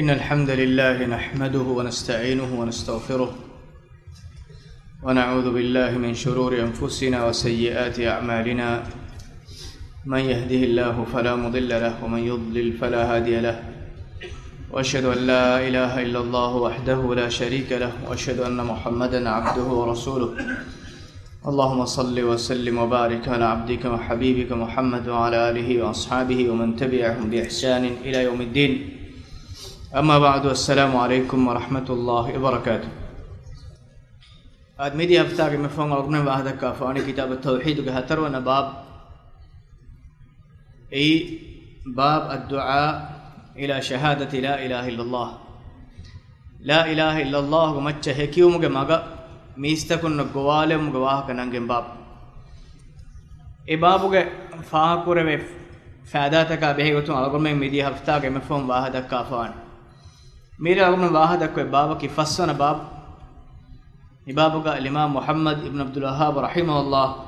إن الحمد لله نحمده ونستعينه ونستغفره ونعوذ بالله من شرور أنفسنا وسيئات أعمالنا من يهده الله فلا مضل له ومن يضلل فلا هادي له وأشهد أن لا إله إلا الله وحده لا شريك له وأشهد أن محمدا عبده ورسوله اللهم صل وسلم وبارك على عبدك وحبيبك محمد وعلى آله وأصحابه ومن تبعهم بإحسان إلى يوم الدين أما بعد السلام عليكم ورحمة الله وبركاته آدمي هفتاك مفهوم أغنى واحدك فاني كتاب التوحيد كهتر ونباب أي باب الدعاء إلى شهادة لا إله إلا الله لا إله إلا الله ومتش هكيومك مغا ميستكن نقوالم غواهك ننجم باب أي بابك فاهكور فاداتك بهيغتون أغنى مدي هفتاك مفهوم واحدك فاني میرے اگمن واحد کوئی باب کی فصل باب باب کا الامام محمد ابن عبد الوهاب رحمه الله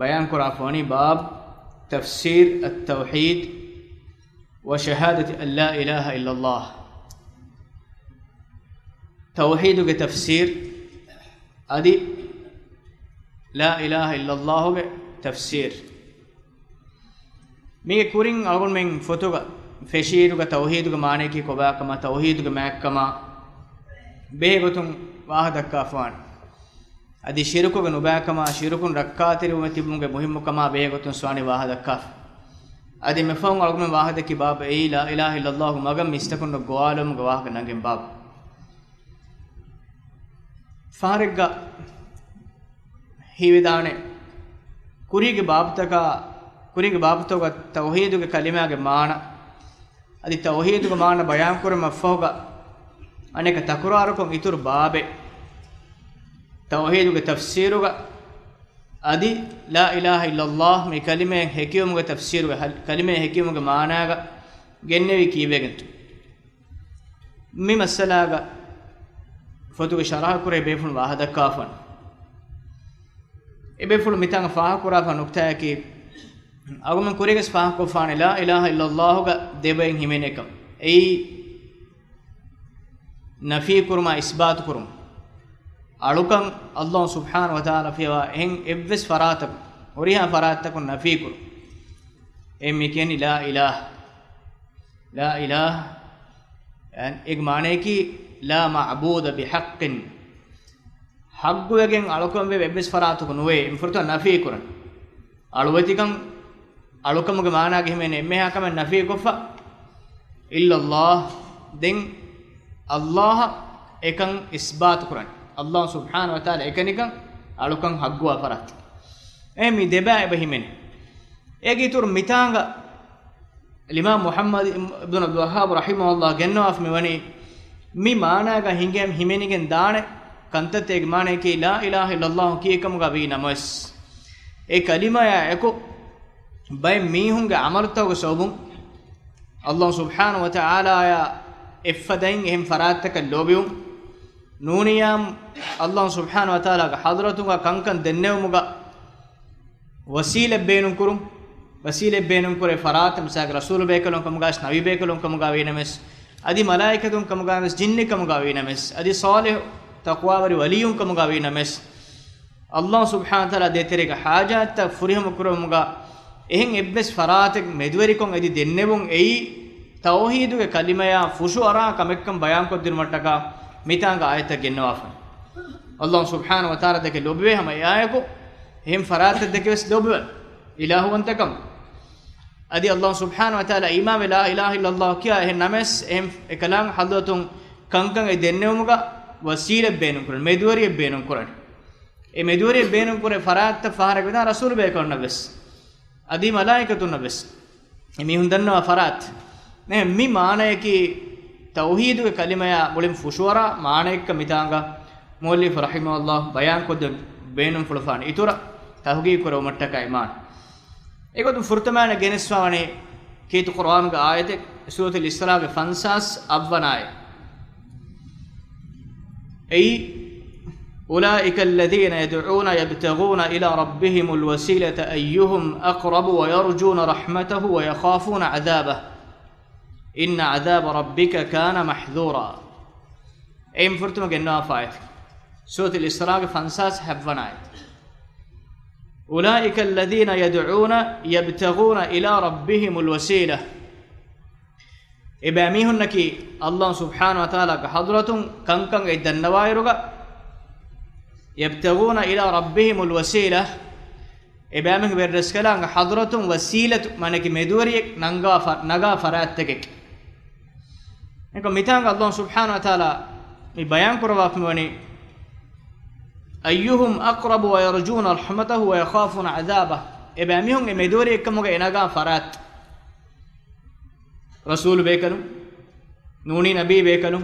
بیان کرا فانی باب تفسیر التوحید وشهادة ان لا اله الا الله توحید کے تفسیر ادی لا اله الا الله کے تفسیر می کورین اگن من فوتوگا فشيرك توحيدك معنى كوباكما توحيدك ماكما بهغتون واحدك كافوان ادي شركك نباكما شركون ركعاتي ومتبمك مهمكما بهغتون سواني واحدك كاف ادي مفهوم علم واحدك باب اي لا اله الا الله مغم مستكن غوالم غواك نغم باب فارغ هيودانه كوريගේ بابتك توحيدك كلمه معنى adi tauheed ko maana bayan kurum affoga aneka takurarukum itur baabe tauheed ko tafsiru ga adi la ilaha illallah me kalime hekiyum ga tafsiru ga kalime hekiyum ga maana ga gennevi kiwegentu mi masala ga fotu ga sharah kure befun wahada kafan ebeful mitanga faha kura fa nukta ki agumen kuriges faha ko faane la ilaha illallah ga debayen himenekam ei nafi kurma isbat kurum alukan allah subhanahu wa taala fiwa en evves faratak oriha faratak nafi kur emmi keni la ilaha an ek maane ki la ma'budu bihaqqin hagguegen alukan ve evves faratak nuwe imfurta nafi kuran aluwetikan alukamuge maana ge hemene emmeha kama nafi kofa illa allah den allah ekan isbat quran allah subhanahu wa taala ekanikan alukan haggu afarat emi deba ebe hemene egi tur mitanga imam muhammad ibn abdul wahhab rahimahullah gennawaf mewani mi maana ga hingem himenigen daane kantatege maana ki la ilaha illa allah ki ekamuga vi namas e kalima ya eko bay mihunge amartawge sobun allah subhanahu wa ta'ala ya effadain ehm farattaka lobiyum nuniyam allah subhanahu wa ta'ala ga hadratunga kankan dennewmuga wasile beenun kure farat misag rasul bekalon kamuga nabi bekalon kamuga venames adi malaikatun kamuga mes jinni kamuga venames adi salih taqwa wari waliyun kamuga venames allah subhanahu wa ta'ala deterega hajat ta furihum kurumuga ehen ebbes faratek medwerikon edi dennebun ei tauheeduge kalimaya fushu ara kamekkam bayan ko dirmattaka mitanga ayata gennawafa allah subhanahu wa ta'ala deke lobbe hama ayako ehem faratek deke wes lobbe ilahu antakam adi allah subhanahu wa ta'ala imam la ilaha illa allah kiya ehem names ehem ekalang hadratun kankan e dennewumuga wasile beenun kuran medwari beenun kuran e medwari beenun kure faratek fahara geda rasul be korna bes adi malaikatun nabes emi hundanna farat ne mi maana ki tauhid ke kalimaya mulim fushwara maana ek mitanga muallif rahimahullah bayan kod beenum fulfan itura tahgi koro mattaka iman egodu furtamana geneswane kitu qur'an ga ayat surat al-isra ge fansas abwanay ei أولئك الذين يدعون يبتغون إلى ربهم الوسيلة أيهم أقرب ويرجون رحمته ويخافون عذابه إن عذاب ربك كان محذورا أي فرتم جنوا فايت سورة الإسراء فانساس حبنا أولئك الذين يدعون يبتغون إلى ربهم الوسيلة إباميهن نكي الله سبحانه وتعالى كحضرة كان إدن نوايرغا يبتغون إلى ربهم الوسيلة إبامه بالرسكلا كحضرة وسيلة منك مدوريك نغا فراتك إنكم ميتان الله سبحانه وتعالى بيان كرواف مني أيهم أقرب ويرجون رحمته ويخافون عذابه إباميهم مدوريك كمغا نغا فرات رسول بيكلم نوني نبي بيكلم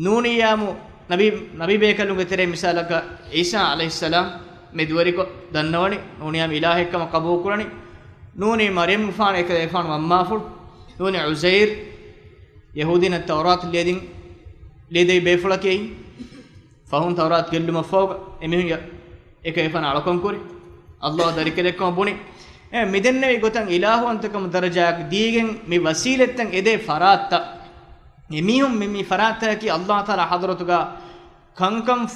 نوني يامو نبي بيكلم كتير مثالك عيسى عليه السلام مدوريكو دنوني نوني يام إلهي كما قبول كرني نوني مريم فان إكده فان ومافر نوني عزير يهودين التوراة ليدي بيفلكي فهم توراة كلهم فوق إمهم إكده فان على كونكوري الله ذلك لكم بني midenne gotan ilahu antakam darajaak digen mi wasiletten ede faratta emihum mi faratta ki Allah taala hadratuga kankam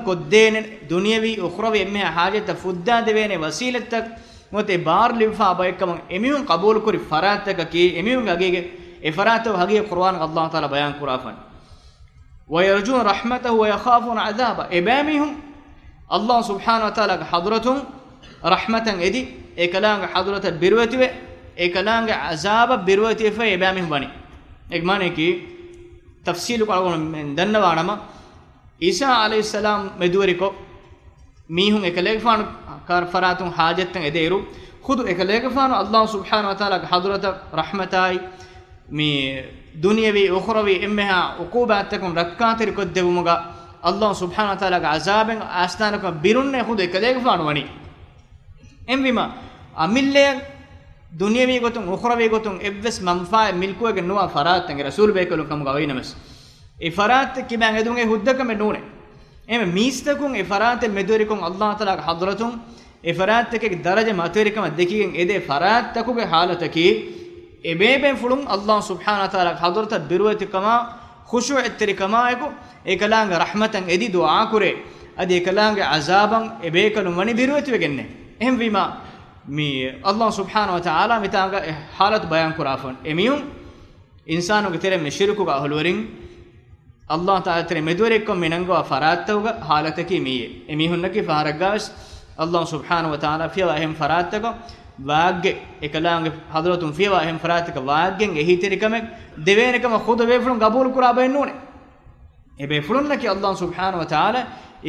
koddene dunyavi ukhravi emme hajata fudda devene wasilettak mote bar lifa abaykam emihum qabul kuri faratta ki emihum agege e faratta hage Qur'an Allah taala bayan kurafan wa yarjun rahmatahu wa yakhafun adhaba ebamihum Allah subhanahu wa taala hadratum رحمة إدي إكلام حضرة البروتي إكلام عذاب بروتي في إبامه بني إجمانه كي تفسير قالوا من دنّا وانما عيسى عليه السلام مدوريكو ميهم إكلام فان كار فراتون حاجة إديرو خود إكلام فان الله سبحانه وتعالى حضرة رحمتاي مي دنيوي أخروي إمها عقوبات تكون ركعات ركض مغا الله سبحانه وتعالى عذاب أستانك بيرون خود إكلام فان وني emvima amille dunyavi gotun ukhravi gotun evves manfa milkuege nuwa farat tange rasul bekelun kam gawinames e farat kiban edunge huddaka me nune em mistakun e farat medorikun Allah taala hadratun e farat ke daraja materikam dekigen ede farat takuge halataki ebeben fulun Allah subhanahu wa taala hadrata birwati kama khushu' etterikama eko e kalanga rahmatan edi dua kure adi kalanga azaban ebekelun mani birwati wegenne هم بما مي الله سبحانه وتعالى متاعك حالة بيان كرافون إميهم إنسانو كتير مشركو كأهلورين الله تعالى ترى مدوركم منعو فراتوغا حالتك مية إميهم نكى فهرجاس الله سبحانه وتعالى في واهم فراتك واج إكلام حضرتهم في واهم فراتك واجن إيه تريكمك دوينكم خود بيفلون قبول كرابين نونه إبيفلون لك الله سبحانه وتعالى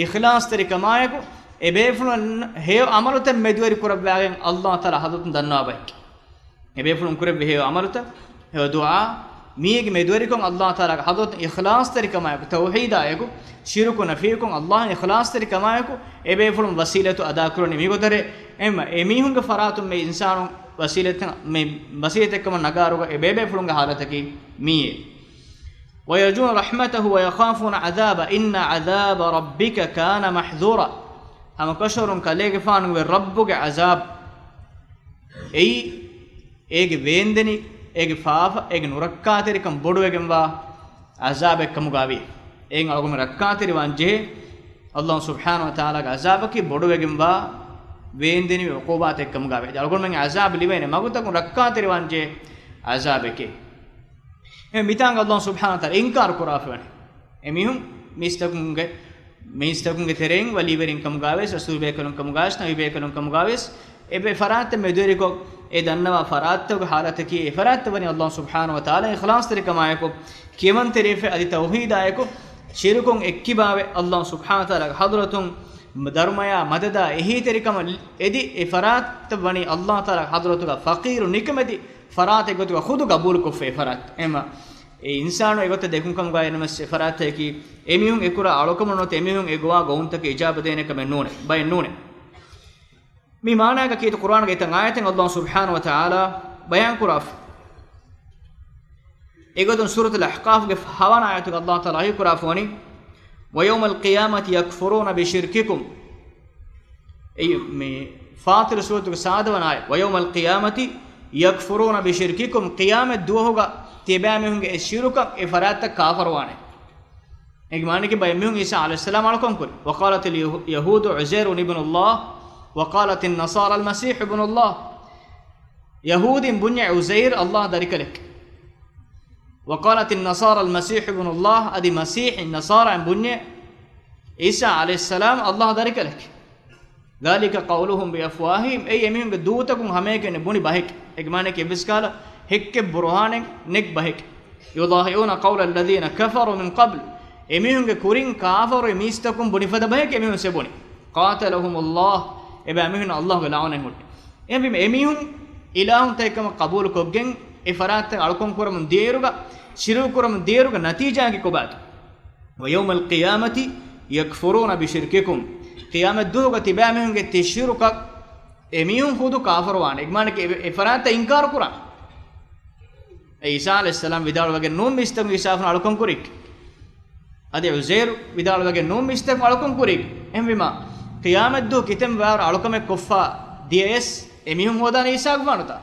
إخلاص تريكمايكو ebefulun heyo amaluta medweri kurabbagen Allah taala hadutun dannaabay ebefulun kurabbe heyo amaluta heyo dua miyege medweri kon Allah taala hadut ikhlas tarikama tauhid ayego shirku nafiikum Allah ikhlas tarikama ayego ebefulun wasilatu ada kuroni migodare emma emihunge faratum me insanu wasilatan me wasiletekam nagaruga ebefulun ge halataki miye ويرجون رحمته ويخافون عذاب إن عذاب ربك كان محذورا هم كشرون كليك فانو ربك عذاب اي ويندني اي فاف اي نوركاتري كم بودوگم وا عذاب كم غاوي اي اگم ركاتري وانجه الله سبحانه وتعالى عذاب كي بودوگم وا ويندني عقوبات كم غاوي اگم من عذاب ليبين مغتك ركاتري وانجه عذاب كي ميتان الله سبحانه وتعالى انكار كرافن اميهم ميستكونge tereng waliberin kam gaves rasul bekelun kam gaves nabi bekelun kam gaves ebe farat meduriko e dannawa faratto halataki e farat bani Allah subhanahu wa taala ikhlas tarikamayeko kiman terife adi tauhid ayeko shirkun ekkibave Allah subhanahu wa taala hadratun dharmaya madada ehi terikam edi e farat bani Allah taala hadratuga faqir nikmati farat egotuga khudu qabul kufe farat ema e insanu egotte dekun kam gaayna mas farat ki emihun ekura alokam not emihun egwa gountake ijaba dene kam nune bay nune mi maana ka kit Qur'an ge tan ayaten Allah subhanahu wa ta'ala bayan kuraf egodon surat al-ahqaf ge hawana ayatu Allah ta'ala hi kurafoni wa yawm al-qiyamati yakfuruna bi shirkikum ay mi fatir surat ge saadwana ay wa yawm al-qiyamati yakfuruna bi shirkikum qiyamat duhoga tiba mehunge shirukam e faratta kafirwane ege mane ke bay mehun Isa alayhis salam alakon kuri wa qalat al yahud Uzair ibn Allah wa qalat an nasara al masih ibn Allah yahudin bunya Uzair Allah darikalek wa qalat an nasara al masih ibn Allah adi masih nasara bunya Isa alayhis salam Allah darikalek ذلك قولهم بأفواههم أي يمين بدوتكم هميك نبوني بهك إجمانك يبسكالا هك برهان نك بهك يضاهئون قول الذين كفروا من قبل يمين كورين كافر يميستكم بني فدا بهك يمين سبوني قاتلهم الله إبا يمين الله بلعونه يمين إله تيكم قبول كوجين إفرات علىكم كرم ديروغا شرو كرم ديروغا نتيجة كوبات ويوم القيامة يكفرون بشرككم قيامت دوغا تبامهم تشرك اميهم خود كافر وان اگمان کے افرات انکار قران عيسى عليه السلام ودال وگے نوم مستم عيسى فن علکم کریک ادي عزير ودال وگے نوم مستم علکم کریک ایم قیامت دو کتم وار علکم کفا دیس اميهم ودان عيسى گوانتا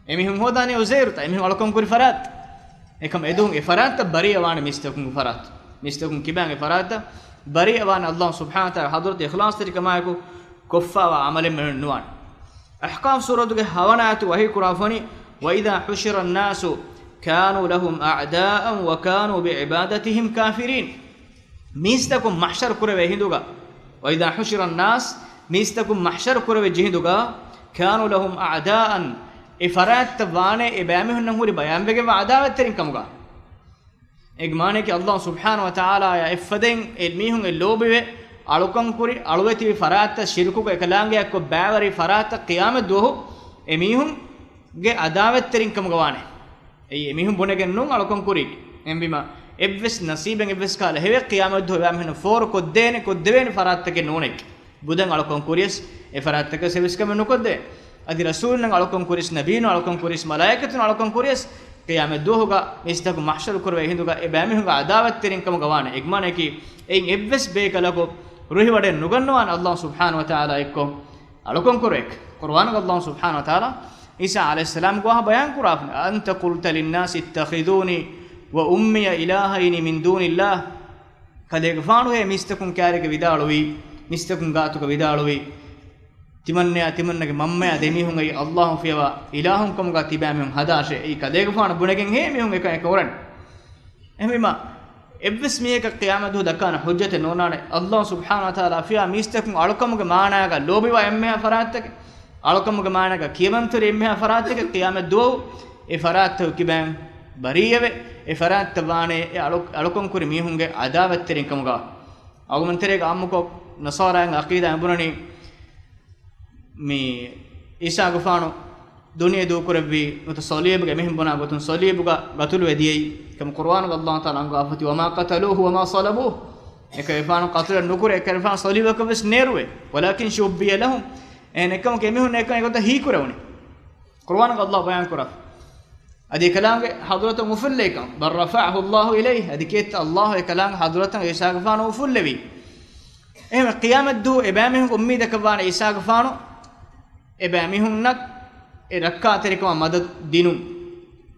اميهم ودان عزير تا اميهم علکم کری فرات ekam edun افرات bari وان مستم فرات مستم کبان افرات bari awan Allah subhanahu wa ta'ala hadrat ikhlas tari kamaku kuffa wa amal men nuwan ahkam suratu ge hawanatu wahi qurafani wa idha hushira an-nasu kanu lahum a'da'an wa kanu bi'ibadatihim kafirin mistakum mahshar kurave hinduga wa idha hushira an-nas mistakum mahshar kurave jihinduga kanu lahum a'da'an ifarat wane ibamihun huri bayan bege wa adawat tarin kamuga egmane ki Allah subhanahu wa ta'ala ya ifden elmihun elobive alukan kuri aluweti farata shirku ko ekalange ko bavari farata qiyamat dohu emihun ge adawet terin kam gawane ei emihun bonegen nun alukan kuri embima evves nasiben evves kala heve qiyamat dohu am hen for ko dene farata ke nonek budan alukan kuris e farata ke sevis kam nukodde adi rasul nan alukan kuris nabiyun alukan kuris malaikatun alukan kuris qiyamat dohuga mistaku mahshar kurwe hinduga e bamihunga adawat terin kam gawane egmane ki ein evves be kalako ruhi wade nuganwan Allah subhanahu wa ta'ala ekko alukon kurek qur'an Allah subhanahu wa ta'ala Isa alayhis salam go bayan kurafne anta qulta lin nas ittakhiduni wa ummi ilahayn min dunillah kade gfanu he mistakun kyarege vidaluwi mistakun gaatuka vidaluwi timannage mammaya demihun ei Allah fiwa ilahun kamuga tibamihun hadashe ei kadege faana bunegen he mihun ek oran ehmima evves miyeka qiyamat do dakana hujjate nonane Allah subhanahu wa taala fiya mistakun alukamuga maanaga lobiwa emme farattake alukamuga maanaga kiyamantore emme farattake qiyamat do e farattu kiban bariyave e faratta waane e alukon kuri mihunge adawat terin kamuga agumanterega ammuko nasara aqida ambunani mi Isa gufano duniya do kurabbi mut salib ge mehim bana gotun salib ga gatul wediyei kam qur'an Allah taala anga afati wa ma qataluhu wa ma salabuhu ekayfan qatl nukur ekayfan salib ka bes nerwe walakin shubbiya lahum enekam ke mehun ekay gota hi kurawni qur'an Allah bayan kuraf adi kalam ge hadrat mufallekam bar rafa'ahu Allah ilayhi adi ket Allah e kalam hadrat Isa gufano mufallewi em qiyamat do ebamehun ummida kawana Isa gufano ebamihun nak e rakka terikama madad dinum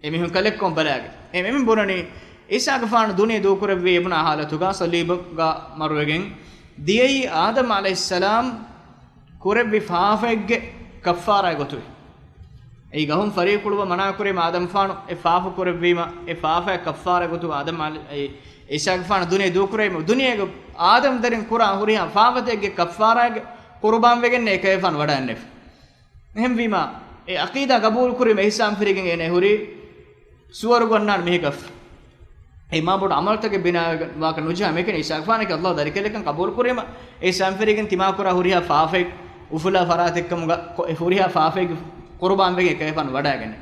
emihun kalekkom balage emihun bonani Isa gafan duniya do kurabwe ibna halatuga salib ga marwegen diyei Adam alayhis salam kurabwe faafegge kaffara gotu ei gahum fariqulwa mana kure Adam faanu e faafu kurabwema e faafa kaffara gotu Adam Isa gafan duniya do kurayma duniya Adam darin qur'an huriya faafatege kaffara ge qurban wegen ne kayfan wadanne ehem wima e aqida qabul kuri me hisam firigen ene huri suwaru gonnan mehikaf e ma bod amal tage bina wa ka nujha meken Isa gafan ke Allah darikelekan qabul kurima e sam firigen tima kura huriya faafek ufula faratekam ga e huriya faafek qurban wegen kayfan wadagen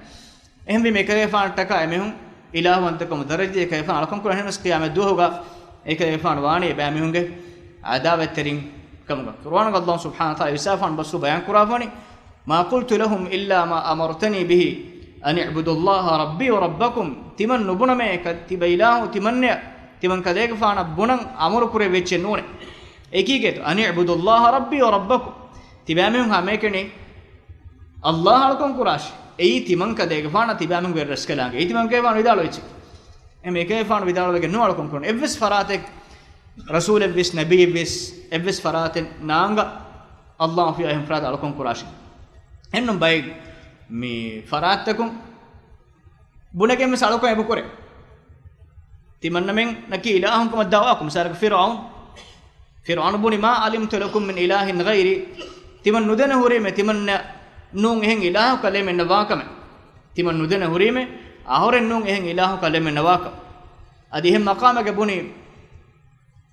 ehem wima kayfan taka emehun ilahuwantakum daraje kayfan alakon kura henas qiyamat duhoga e kayfan waani ba mehunge adawat terin kamuga qur'an Allah subhanahu wa ta'ala isafan basu bayan kurafani ma qultu lahum illa ma amartani bihi an i'budu Allah rabbi wa rabbakum timan nubuna me katiba ilahu timan kadege faana bunan amuru kure veche nune ekige to an i'budu Allah rabbi wa rabbakum tibamehun ha mekeni Allah alakon kurash ei timan ka dege faana tibamen wer raskalange ei timan ke faana vidalo ich em eke faana vidalo ge no alkon kon evves faratek rasul evves nabi evves evves faraten naanga allah fi ahim farad alkon kurashi ennum bay mi faratakum bunage mes alkon ebu kore timanna men naki ilahum kum dawakum sarak fir'aun buni ma alimtu lakum min ilahin ghairi timan nudena hurime timanna nun ehen ilahu kaleme nawakame timan nudena hurime ahoren nun ehen ilahu kaleme nawaka adi hem maqamage buni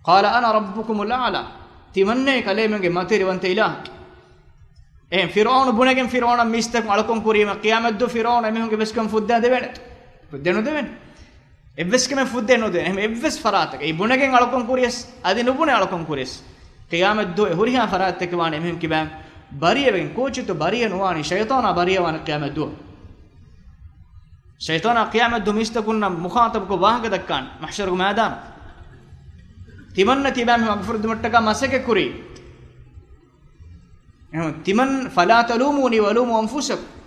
qala ana rabbukumul a'la timanne kaleme ge materi wante ilah em fir'aun bunegen fir'aun mistak alakon kurima qiyamat do fir'aun emehunge beskam fudda dewen fuddenu dewen evveskame fuddenu de em evves faratak ei bunegen alakon kuriyes adi nubune alakon kuriyes qiyamat do huriha faratak wan emehun kibam bariyeven kochito bariyen wani shaytana bariyewan qiyamat do shaytana qiyamat do mistakunna mukhatab ko wahga dakkan mahshar ko madan timanna tibam magfurd muttaka masake kuri timan fala talumuni walumu anfusakum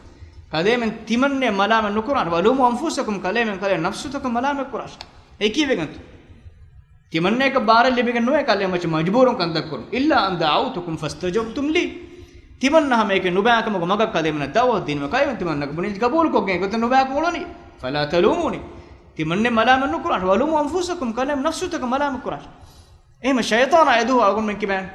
kademen timanne malama nukuran walumu anfusakum kalemen kale nafsutukum malama kurash ekivegantu timanne ka bare libigen noe kale mach majburun kandak kur illa an da'awtukum fastajabtum li timanna hameke nubakam go magak kademen dawo dinma kaymen timanna ko bunij qabul ko gen goten nubak moloni fala talumuni timanne malama nukuran walumu anfusakum kale nafsutukum malama kurash ehma shaytana edu algon men kiban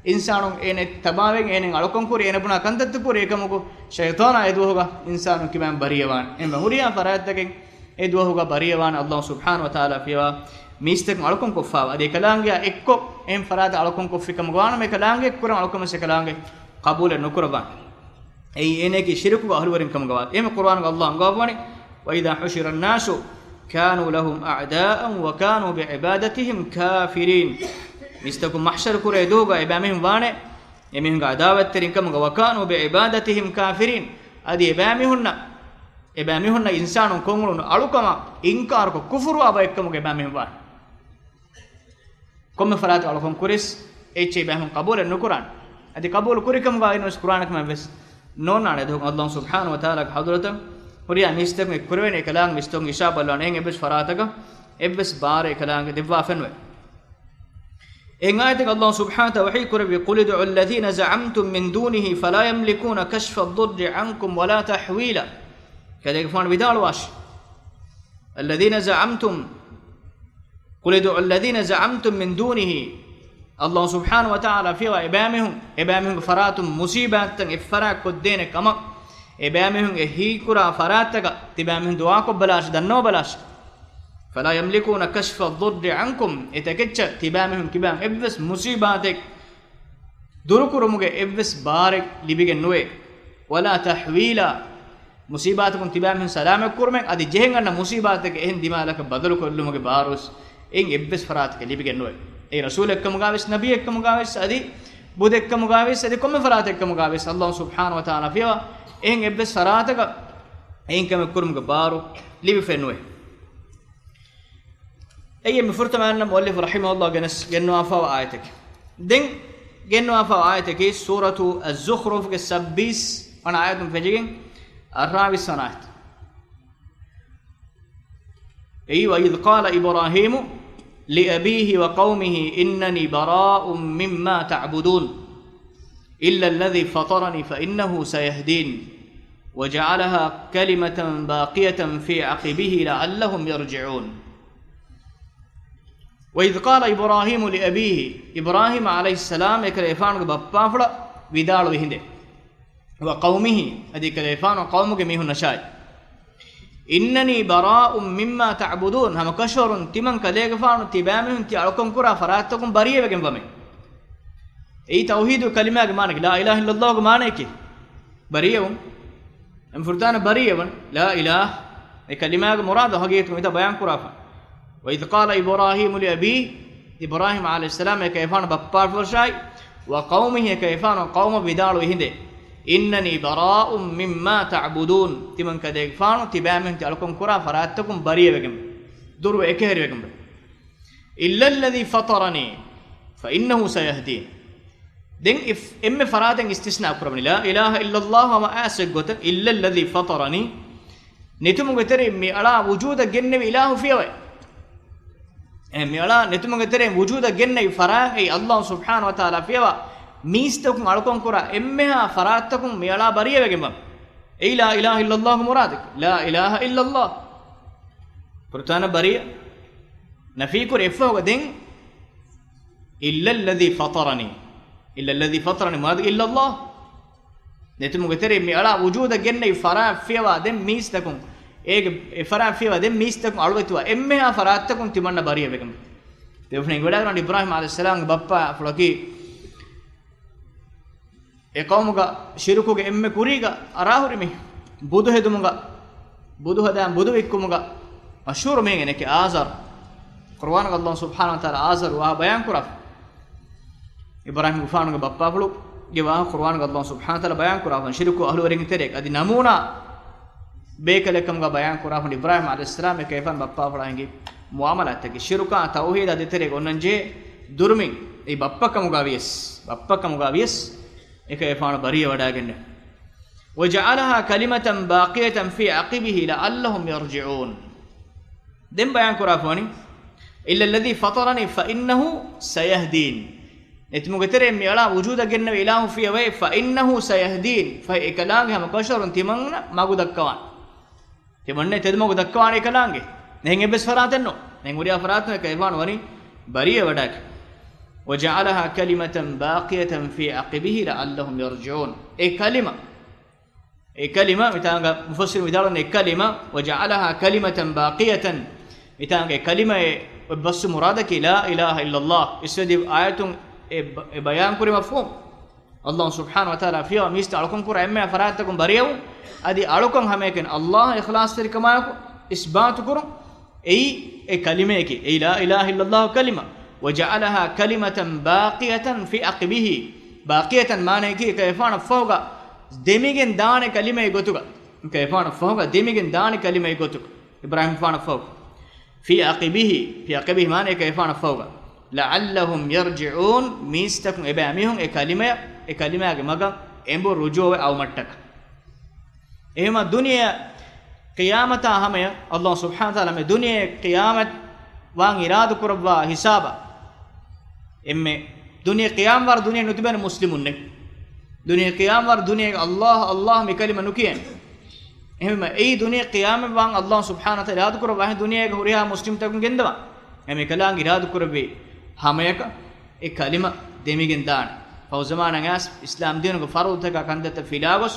इंसानों एने तबावें एने अलकों को एने बुना कंदत्त को रेकमो को शैतान एदु होगा इंसानों की मैं बरियवान एम बहुरिया फरायत तक एदु होगा बरियवान अल्लाह सुब्हान व तआला फिवा मिस्तक अलकों को फाव अदे कलांगे एक्को एम फराद अलकों को फिकम गवान में कलांगे कुरान अलकों में से कलांगे कबूल नुकुरबान ए एने की शिरक व अहलवरिन कम गवात एम कुरान अल्लाह गवानी व इदा हुशिर الناس كانوا لهم اعداء وكانوا بعبادتهم كافرين mistakum mahshar kure doga ebamehum wane emehum ga adawat terin kam ga wakanu bi ibadatihim kafirin adi ebamehunna insanun kongulun alukama inkar ko kufuru aba ekkam ga ebamehum wane komme farat alukum kuris eche ebamehum qabul nukuran adi qabul kurikam ga inus quranak ma ves nonane dog allah subhanahu wa taala hadratam horiya mistak me kurwene kalang mistok isha balwan en ebes farataga ebes bare kalang devwa fenwe إن آياتك الله سبحانه وتعالى كرب يقول ادعوا الذين زعمتم من دونه فلا يملكون كشف الضر عنكم ولا تحويلا كذلك فان بدال واش الذين زعمتم قل ادعوا الذين زعمتم من دونه الله سبحانه وتعالى في إبامهم فرات مصيبات إفراك الدين كما إبامهم هي كرا فراتك تبامهم دعاكم بلاش دنو بلاش فلا يملكون كشف الضر عنكم اتكچ تبامهم كبام ابس مصيباتك دركرمگه ابس بارك لبيگن نوي ولا تحويلا مصيباتكم تبامهم سلامك كرمن ادي جهنن مصيباتك اهن دمالك بدل كلمگه باروس ان ابس فراتك لبيگن نوي اي رسولك مگاوس نبيك مگاوس ادي بودك مگاوس ادي كم فراتك مگاوس الله سبحانه وتعالى فيوا ان ابس فراتك ان كم كرمگه بارو لبيفنوي أي مفرط معنا مؤلف رحمه الله جنوا فاو آيتك دين جنوا فاو آيتك سورة الزخرف كالسبيس أنا آيات فجين الرابع سنة أي وإذ قال إبراهيم لأبيه وقومه إنني براء مما تعبدون إلا الذي فطرني فإنه سيهدين وجعلها كلمة باقية في عقبه لعلهم يرجعون وإذ قال إبراهيم لأبيه إبراهيم عليه السلام يكريفان بابافلا vidal wihinde wa qaumihi adi kalefano qaumuge mihun nashai innani bara'um mimma ta'budun hama kashorun timan kalegefano tibamihun ti alkom kura faratakum bariyevegen vame ei tauhid kalimage maanake la ilaha illallah ge maanake bariyevum em furtana bariyevan la ilaha ei kalimage murad hageetu ita bayan kurafa wa id qala ibrahim li abi ibrahim alayhi salam kayfan bappar forshai wa qaumihi kayfan qauma bidalu hinde innani bara'um mimma ta'budun timan kadegfanu tibamen ti alkom kura faratakum bariyevegen duru ekerevegen illa alladhi fatarani fa innahu sayahdin den if emme faraten istisna kurabani la ilaha illa allah wa asgota illa alladhi fatarani netumuge tere mi ala wujuda genne ilahu fiyawe mi ala netumuge tere wujuda genne fara ei allah subhanahu wa taala fiyawa mistakun alukon kura emme ha faratakun mi ala bariyewege mam ei la ilaha illa allah muradik la ilaha illa allah purtana bariya nafi kur efoga den illa alladhi fatarani illa alladhi fatarani murad illa allah netumuge tere mi ala wujuda genne fara fiyawa den mistakun ege fara fiyawa den mistakun alwetuwa emme ha faratakun timanna bariyewege devne godagan ibrahim alayhis salam bappa fulaki e qawmuga shirkuge emme kuriga arahurimi budu hedumuga budu hadan budu ikkumuga mashhur megen eke azar qur'an allah subhanahu wa taala azar wa bayan kuraf ibrahim gufanuga bappa fulu ge wa qur'an allah subhanahu wa taala bayan kuraf shirku ahlu warin terek adi namuna bekalekam ga bayan kuraf ibrahim alayhis salam eke fan bappa fula hangi muamalat eke shirka tauhid adi terek onnanje durmin e bappakamuga vies eka efana bariya wadagenne waja'alaha kalimatan baqiyatan fi aqibihi la'allahum yarji'un dem bayan kurafani illa alladhi fatarani fa innahu sayahdin etmugetere mi ala wujuda genne ilahu fi wa fa innahu sayahdin fa ekalange ham kasharun timanna magudakkawan timanne tedmogu dakkawan ekalange nehen ebes faratenno nehen uriya faratno eka efana wani bariya wadak وجعلها كلمة باقية في عقبه لعلهم يرجعون كلمة متانغا مفسر مثالا كلمة وجعلها كلمة باقية متانغا كلمة بس مرادك لا إله إلا الله استدي آية بيان كوري مفهوم الله سبحانه وتعالى فيها ميست علىكم كورا إما فراتكم بريو أدي علىكم هميكن الله إخلاص تركما إثبات كورم أي كلمة أي لا إله إلا الله كلمة وجعلها كلمة باقية في عقبه باقية معنى كيفان فوق دميجن دان كلمة يقطع كيفان فوق دميجن دان كلمة يقطع إبراهيم فان فوق في عقبه معنى كيفان فوق لعلهم يرجعون ميستكم إبامهم كلمة مجا إمبو رجوع أو متك إما الدنيا قيامة هميا الله سبحانه وتعالى من دنيا قيامة وان إرادة كربا حسابا إما دنيا قيام ور دنيا نتبين مسلمون دنيا قيام ور دنيا الله مكلمة نكين إما أي دنيا قيام وان الله سبحانه وتعالى إرادة كربا دنيا غوريها مسلم تكون جندوا إما كلام إرادة كربا هميك كلمة دميجن دان فوزمان الناس إسلام دينه فرض تكا كندت فيلاغوس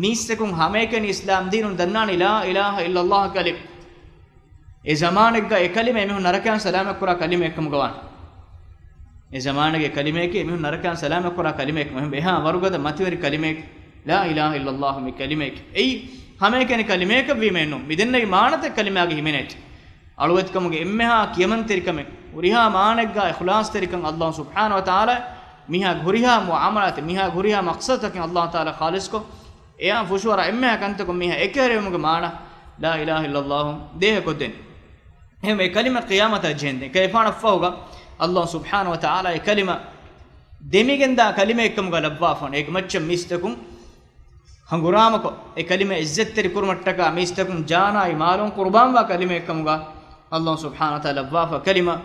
ميستكم هميك إسلام دين دنان لا إله إلا الله كلمة e zamanege ga e kalime emihun narakan salama kura kalime ekkum gawan e zamanege kalime ke emihun narakan salama kura kalime ekkum ehme ha warugada mativeri kalime la ilaha illa allah mi kalime ei hame ken kalime ke vimennu midenna imanate kalime age himenet aluwet kamuge emme ha kiyaman terikame uriha manege ga ikhlas terikan allah subhanahu wa taala miha guriha muamalat miha guriha maqsad kan allah taala khalis ko eya fushwara emme ha kantakum miha ekeremuge mana la ilaha illa allah dehe koden هم كلمة قيامة الجند كيفان فوقا الله سبحانه وتعالى كلمة دميجن دا كلمة كم غلبافون إك متشم ميستكم هنغرامكو كلمة عزت تري كرمتكا ميستكم جانا يمالون قربان با كلمة كم الله سبحانه وتعالى لبافا كلمة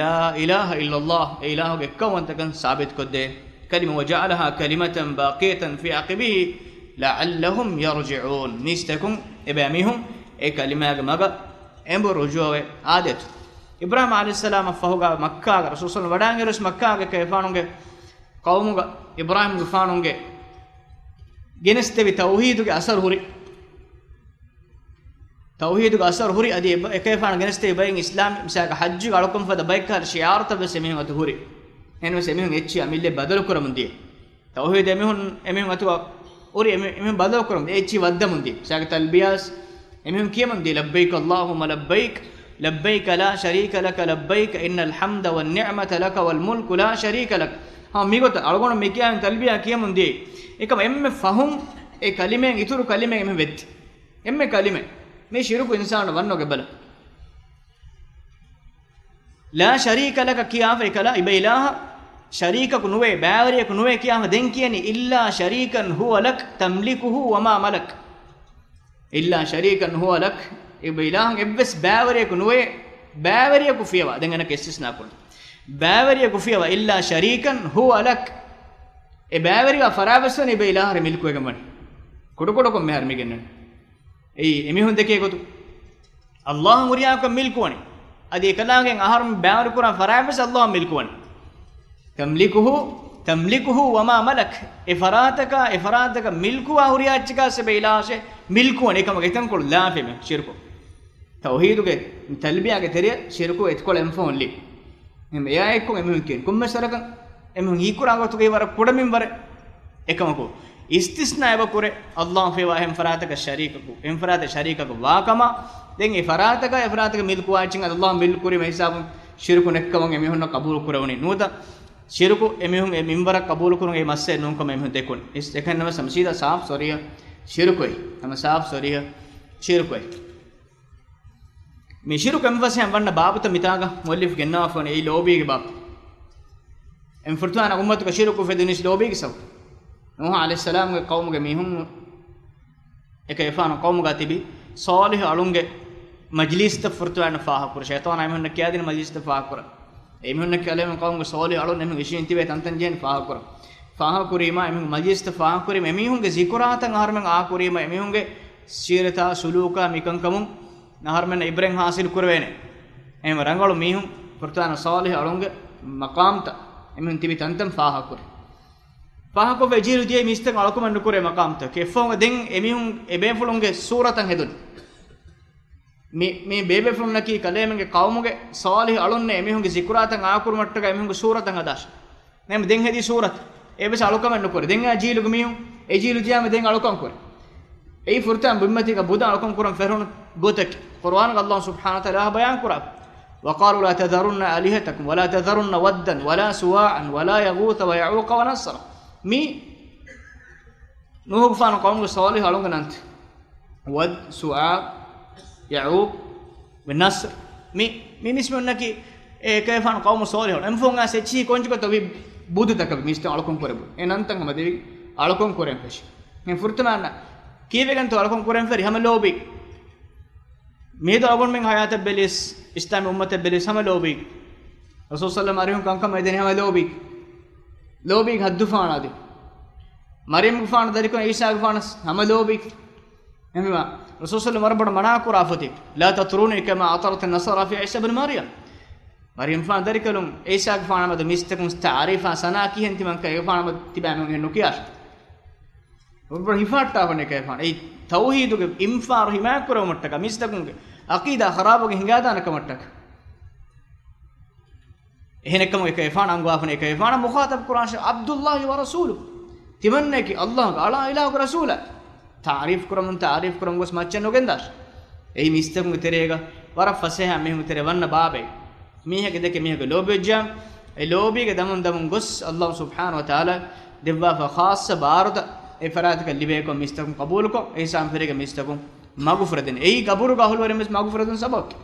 لا إله إلا الله إله كون تكن ثابت كده كلمة وجعلها كلمة باقية في عقبه لعلهم يرجعون ميستكم إباميهم كلمة مغا embo rujuwe adet ibrahim alayhis salam fahuga makkah ga rasul sallallahu alaihi wasallam makkah ga kayfanunge qawmuga ibrahim gufanunge genestevi tauhid ge asar huri adi kayfan genestevi bayin islam misaga hajj ga alukum fada baykar shiarta be semihun atu huri enu semihun echi amille badal kuramundi tauhid emihun atu huri emihun badal kuram echi waddamundi misaga talbiyas إمهم كيمن دي لبيك اللهم لبيك لبيك لا شريك لك لبيك إن الحمد والنعمة لك والملك لا شريك لك ها ميغوت ألغون ميكيان تلبية كيمن دي إكم إم فهم كلمة إتورو كلمة إم بيت إم كلمة مي شرك إنسان ونو قبل لا شريك لك كيافة كلا إبيلاها sharika ku nuwe bævariya ku nuwe kiyama den kiyani illa sharikan huwa lak tamlikuhu wa ma malak illa sharikan huwa lak ibilah ebbes bævariya ku nuwe bævariya ku fiyawa den ana istisna kun bævariya ku fiyawa illa sharikan huwa lak e bævariya farabasani ibilah re milku egaman kodu kodu kom mehar migennen ei emihun deke gotu allah muriya ko milkuwani adi kalagen aharum bævariya kuran farabas allah milkuwani tamlikuhu wa ma malak ifarataka milku ahuriyachika sebeilase milkuwani ekam getan kol laafeme shirku tauheeduge talbiyage teriya shirku etkol emfonli em eya ekko emun ken komme sarakan emun hikurangotuge war kodamin war ekamako istisna eba kore allah fewa hem farataka sharikaku em farata sharikaku waakama den ifarataka milku achin allah milkuri me hisabun shirku nekkamun emihunna qabul kurawni nuda shirku emihun e minbara qabul kurun e masse non kom emihun dekun is ekannama samsida saaf soriya shirkoi ama saaf soriya shirkoi me shirku emvase wanna babuta mitaga muallif genna afone ei lobige bab em furtana ummatu ka shirku fedunis lobige saw nuh alayhis salam ge qawmuge mihun ekayfana qawmuga tibi salih alunge majlis ta furtana faha kur shaytan emihun kiyadin majlis ta faha kur emihun kalem qawmuge salih alun emihun ishin tibe tantan jen faha kurima emihun majlis ta faha kurim emihun ge zikuratan harmen a kurima emihun ge sirata suluka mikankamun naharmen ibrahim hasil kurwene em rangalu mihun furtana salih alunge maqamta emihun tibi tantan faha kur ko vejiru die mistak alkuman nukure maqamta kefonga den emihun ebefulunge suratan hedun me bebefulunna ki kalemenge qawmuge salih alunne emihunge zikuratan aakur mattaga emihunge suratan adash nem den hedi surat ebes alukaman nukure den ajiluge mihun ejilu diame den alukan kur ei furtan bimmati ka buda alukan kuran ferhun gotek qur'an allah subhanahu wa ta'ala bayan kurab وقالوا لا تذرن آلهتكم ولا تذرن ودا ولا سواعا ولا يغوث ويعوق ونسر mi nuh fana qawm salih alunga nant wad su'a ya'uq wa nasr mi mismonnaki e kayfan qawm salih em fonga sechi konjuko to bi budu takab miste alukon korebu enantan amadevi alukon korem fesh men furtana kivegan to alukon korem feri hama lobi me do agon men hayat belis islam ummat belis hama lobi rasul sallallahu alaihi wasallam kankam edeni hama lobi haddu faanadi maryam faana darikon isa faana hama lobi emma rasul sallallahu marabada mana kurafati la tatruni kama atarat an-nasara fi isa ibn maryam faana darikalum isa faana mad mistakun ta'arifa sanaki henti man kay faana mad tibanu hennu kiyas ubbar hifatta hone kay faana ei tauheeduge imfar hima kurawmattaka mistakunge aqida kharabuge hingadana kamattaka ehnekkam ekayfana angwafane ekayfana mukhatab quran abdullah wa rasuluh timanne ki allah ala ilahu rasula ta'rif kuram gos macchano gendas ei mistakun terega wara faseha mehum tere wanna babe mihege deke mihege lobejam e lobige damun gos allah subhanahu wa ta'ala devva fa khassa barda e faratka libe ko mistakun qabul ko e sam ferege mistakun magufraden ei gaburu gahul ware mes magufraden sabak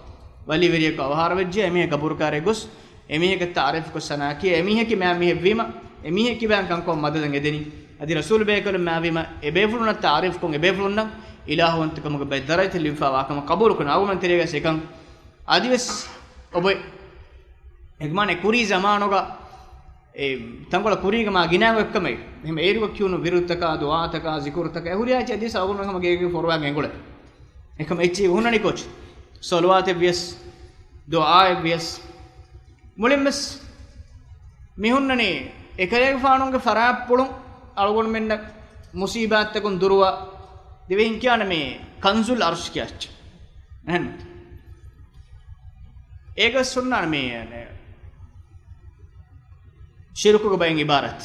wali veriye ko avhar vejje eme gaburu kare gos emiheke ta'rif ko sanaki emiheke ma mihe vima emiheke ban kan ko madadan edeni adi rasul beekol ma vima ebefuluna ta'rif ko ebefuluna ilahwant ko mo be darayt lifa wa kam qabul ko awman terega sekan adives oboy egmane kuri zamanoga e tangola kuriga ma ginago ekkame ehme erigo kyunu viruttaka duataka zikurtaka ehuriya che dis awun ngam gege forwa ngengole ekam echi hunani coach solwate vies duaa vies mulimmes mihunnani ekayeg faanunge farab pulun algon menna musibat takun durwa devehin kiyana me kanzul arsh kiyach hen ega sunnan me shirku ko bayin ibarat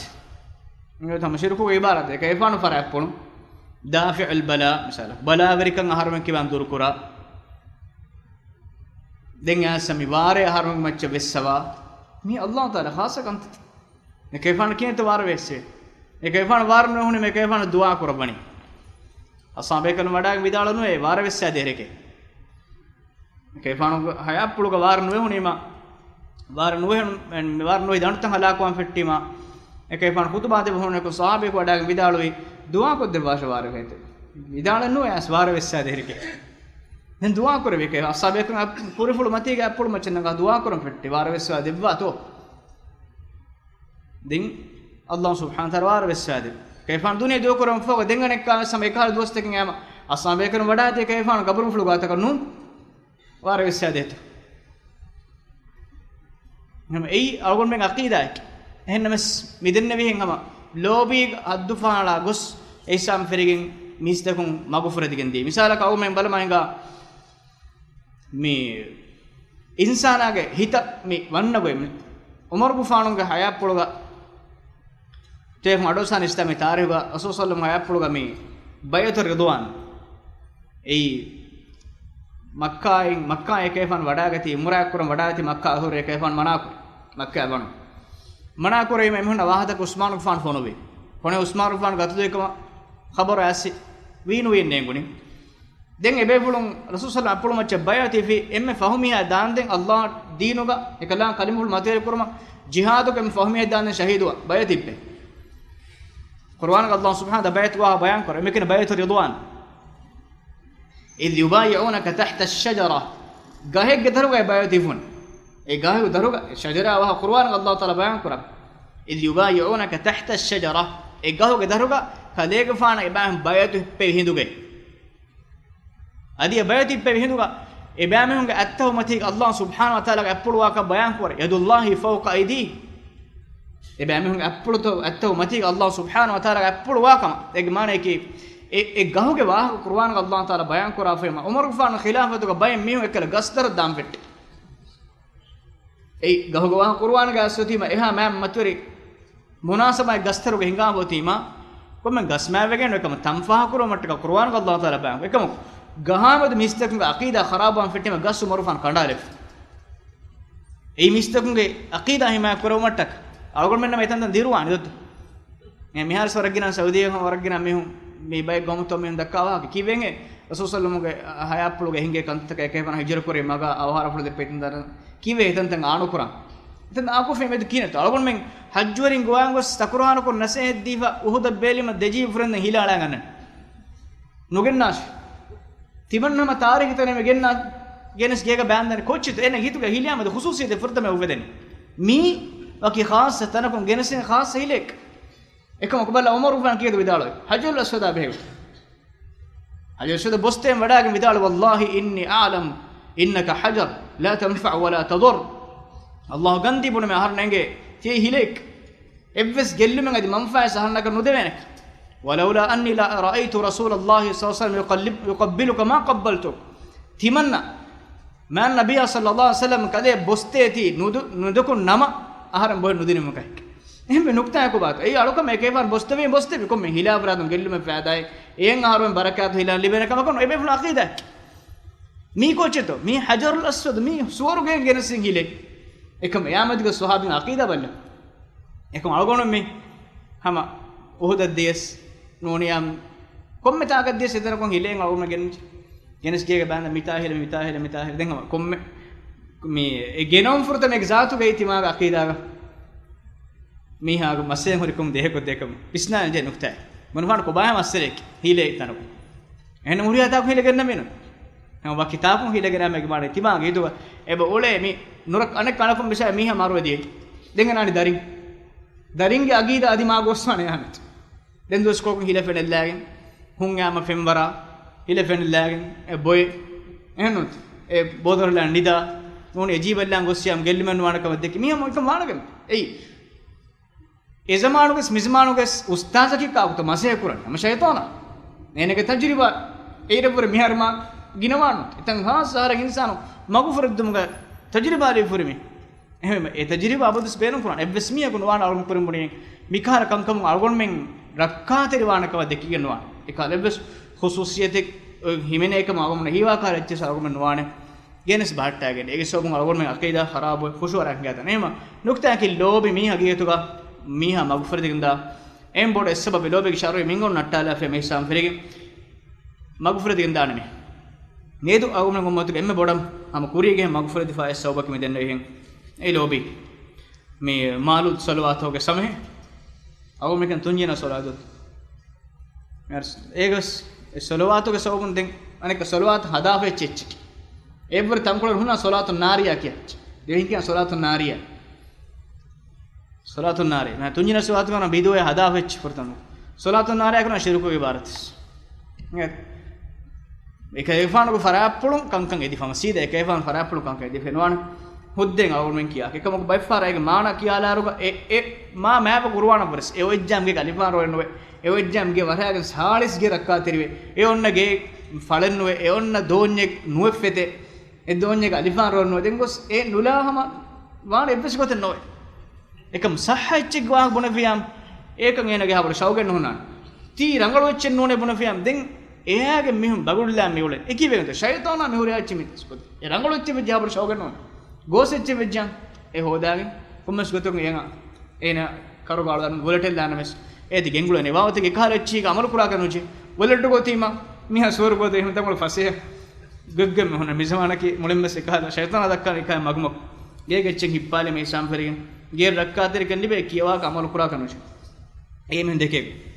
ngi tam shirku ko ibarat ekay faanu farab pulun dafi' al bala misala bala verikan harmen kiban dur kura denga sami ware harung macce vessawa mi allah taala khasa kant ne kayfan kiyente ware vesse e kayfan war no hune me kayfan dua kurabani asabe kan wada vidalanu e ware vesse dereke kayfan haya puluga war no hune ma war nuhe dantan halakuan fettima ekay fan khutba de bohone ko sahabe ko adagen vidaloi dua ko de basha war hete vidalen nu as war vessa de herike den dua korwe ke asabe ko puri fulu mati ga apul machenna ga dua koram fetti war vessa devva to din Allah subhanahu wa ta'ala war vessa de kayfan dunia do koram fo denganek ka sam ekal dostekin ama asabe ko wada de kayfan gaburum fulu gata kanu war vessa de nam ei algon men aqida ehnames midenne wihen ama lobi addu faala gos eisam ferigen mistakun magufuradigen di misala ka men balamainga me insanage hita me wanna goy umar gufaanunga hayapuluga tef madosan istame tarihuga rasul sallallahu hayapuluga me bayatur ridwan ei makka ekefan wadagati umrakuram wadagati makka ahur ekefan manaku makka banu manakore me mehuna wahada usman gufan fonobe kone usman gufan gatu ekama khabar asi wiinu wenne nguni den ebe fulun rasul sallallahu apulu macce bayati fi emme fahumiya danden allah deenuga ekala kalimul matere kurma jihadu kem fahumiya danden shahidwa bayatippe qur'an allah subhanahu wa bayat wa bayan kor emekin bayatu ridwan id yubay'unaka tahta ash-shajara gaheg daruga bayatifun e gaheg daruga shajara wa qur'an allah taala bayan kor id yubay'unaka tahta ash-shajara e gaheg daruga kalega faana ibam bayatu pe hinduge adiya bayati pe hinduga ibam hunga attahu mati allah subhanahu wa taala appulwa ka bayan kor yadullahi fawqa aidi ibam hunga appuluto attahu mati allah subhanahu wa taala appulwa kama eg mane ki e gahuge wa qur'an allah taala bayan kora fema umar gufan khilafatu ka bayam mihu ekala gastar dam pet e gahuge wa qur'an ga astima eha mam maturi munasaba gastaru ge hinga botima komme gasma wegen ekam tamfa kuro matka qur'an allah taala bayan ekam gahamad mistakun aqida kharaban fetima gas umar gufan kandale e mistakun ge aqida hima kuro matak algon menna metan diruwan dot me mihar soragina saudiya waragina mehun me bay gomuto men dakkawa kivenge rasul sallallahu ge hayapuluge hinge kantaka ekefana hijra kore maga awhara fulu de petindar kive etantan aanu kuran etan aku fe med kinet algon men hajjurin goangos takurana ko nase diva uhud belima deji furen hilala ganna nugennash tibannama tarikh tane me genna genes gega bandan kochit ene hituge hiliyama de khususiyete furtame uvedeni mi waki khas tanakon genesen khas hilek ekam okbala umar ufan kiyadu vidalo hajjul aswada behu hajjul aswada bostem wadagen vidalo wallahi inni a'lam innaka hajar la tanfa wa la tadur allah gandi bunme harnenge ti hilek evves gellumen adi manfa sahanaka nudevenek ولولا اني لا رايت رسول الله صلى الله عليه وسلم يقبلك ما قبلتك تمنى ما النبي صلى الله عليه وسلم كده بوستيتي ندكون نما aharam boy nudini mukai ehme nukta ko baat ei aluka me kefar bostevi kom me hila abradum gellume faadai en aharum barakat hila libena kam kon ebe ful aqida mi kocheto mi hajarul aswad mi suwaru gen genesin hile ekam yamad ge sahabin aqida balla ekam algon me hama uhud des noniyam komme taagad des edana kon hilen algon genes ge banda mitahil den komme me genom furta me exatu ge itima aqida ga mi haagu masen horikum deheko dekam pisna je nukta manufan ko baya maselek hile tanu en uriya ta ko hile genna menu ham wa kitabun hile gena me gmane tiba ge du ebe ole mi nurak anek kanakum bisa mi ha maru di denganani daring ge agida adi ma goswane hamet den dos ko hile fenelagen hunga ma femwara hile fenelagen e boy enut e bodorla nida non ejiballan gossiam gelliman wanaka wadde mi ha mo ikam wanagam ei ezamanuges mizmanuges ustazaki kaawto maseh kuran am shaytana nenege tajriba eirepur miharma ginawanu etan ha sahara insanu magu furdumuga tajriba ali furmi ehme e tajriba abudus benum kuran evesmiya kun wana algun purimuni mikara kankam algon men rakkateri wanaka wadde kigenwa ekal evs khususiyatek himene ekam algon hiwa karacche algon men wane genes baattagen ege sogun algon men aqida kharab khushwara ngata nema nukta ki lobi mi hagiyetuga miha magfuradiginda em bod sabab lobe gisharu mingon nattala fe meisam ferege magfuradiginda anime nedu agumna gommotu emme bodam am kuriyege magfuradi fa sabab ki medenne hen ei lobi me malu salawat hoge samhe aw meken tunjina salawat mers egas e salawat hoge sawgun den anek salawat hadafe chech ever tankol huna salatun nariya kiya dehin kiya salatun nariya salatun nari na tunjina salawat kana bidoye hadafe chech portanu salatun nariya kana shirku ibaratis ekayfanu ko farapulun kankan edi fama sida ekayfanu farapulun kankan edi fenwan hudden awmen kiya ekam ko bay farage maana kiyala aruga e ma map kurwana pores e ojjam ge kalifan roenwe e ojjam ge waragen salis ge rakka teriwe e onna ge falenwe e onna donye nuefete e donye kalifan roenwe dengos e nulahama wana ebbes goten noy ekam sahhaichig wa bunafiyam ekan enage habul shaugen hunan ti rangalu echen none bunafiyam den eage mihum bagulla miule ekivente shaytana mihuri achimit skot e rangalu eche be habul shaugen non gosecche vejjan e hodagen kummes gotun yenga ena karugalan goletel danames edi gengulu ne wawte ge kharechi ga amalu kura kanuchi goletu gotima miha sor gote ehum tamul fase geggem hona mizamana ki mulimme se khala shaytana dakka ne kay magmak ge gechen hippale me samferigen ge rakka ter kenni be kiyawa ga amalu kura kanuchi e men deke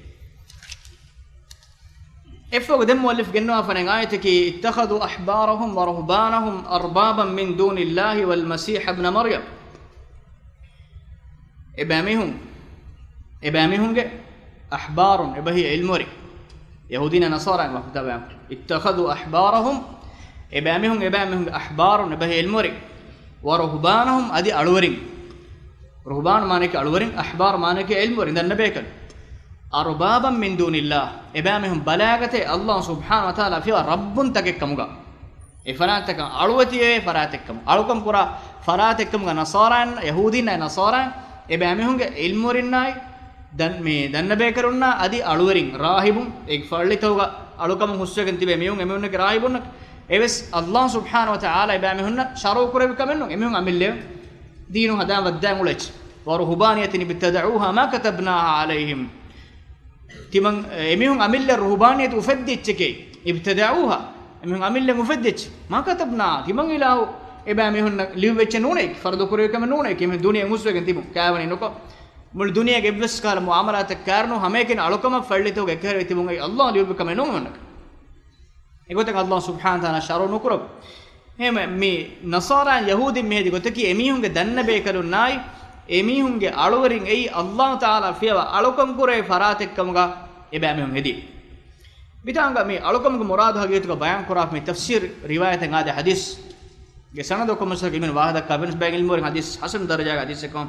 efog dem muallif genno afanen ayete ki ittakhadhu ahbarahum wa ruhbanahum arbaban min dunillahi wal masih ibn maryam ebamihum ge ahbarun ebahi ilmuri yahudina nasara wa tabam ittakhadhu ahbarahum ebamihum ahbarun ebahi ilmuri wa ruhbanahum adi alwarin ruhban mane ke alwarin ahbar mane ke ilmuri danna bekal arbaban min dunillah ebamehum balagate allah subhanahu wa taala fiwa rabbun takekkamuga e faratakam aluwatiye faratekkam alukam pura faratekkam ga nasaran yahudina nasaran ebamehunge ilmurinnai dan me dannabe karunna adi aluwerin rahibun ek fallitoga alukam huswegen tibe mehun emehunge rahibun eves allah subhanahu wa taala ebamehunna sharu kurebi kamennu emehun amille dinu hada waddan ulech wa ruhbaniyatin bitad'uha ma katabnaha alaihim timan emihun amilla ruhbaniyat ufaddichke ibtada'uha emihun amilla mufaddich ma katabna timan ilahu eba mehun liwech nune fardu kurekam nune kim duniya muswegen timu kaawani noko mul duniya ge ebbes kala muamalat karnu hamekin alukama fallito ge kare timun ay allah liwekam nune egoten allah subhanahu wa ta'ala sharu nukuro hema mi nasara yahudi mehdi goteki emihun ge danna be kalunai emihunge aluwarin ei allah taala fiwa alukam kure faratekkamuga ebamehun hedi bitanga me alukamge murad hagetuga bayan kuraf me tafsir riwayaten ade hadis ge sanado ko musa gimen wahada kabins bagil morin hadis hasan daraja hadis ko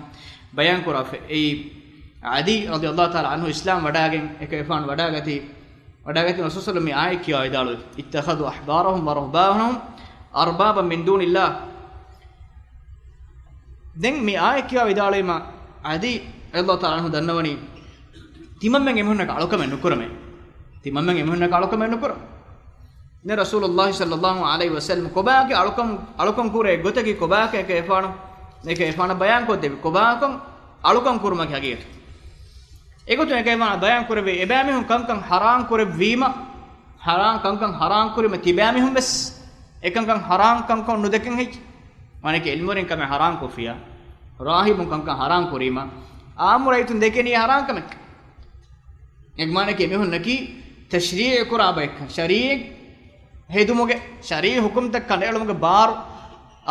bayan kuraf ei adi radiyallahu taala anhu islam wadagen ekefan wadagati rasulullah me ay kiyo idalu ittakhadhu ahbarahum wa ruhbanahum arbaban min dunillah den me aykiya vidalema adi Allah taala anhu dannawani timammen emuhunna alukame nukurame timammen emuhunna alukame nukur ne rasulullah sallallahu alaihi wasallam kobaake alukam kure gotaki kobaake ke efana bayan ko debi kobaakom alukam kurma ke hagiyat egotu ekefana bayan kurebe ebamehun kankan haram kureb wima kankan haram kurime tibamehun bes ekankan haram kankan nudeken hej manake ilmurin kame haram kofiya rahibun kankan haram kurima amuraitun dekeni haram kamek egmanake mehun naki tashrii' kurabek shari'ik hedumuge shari' hukum tak kanelumuge bar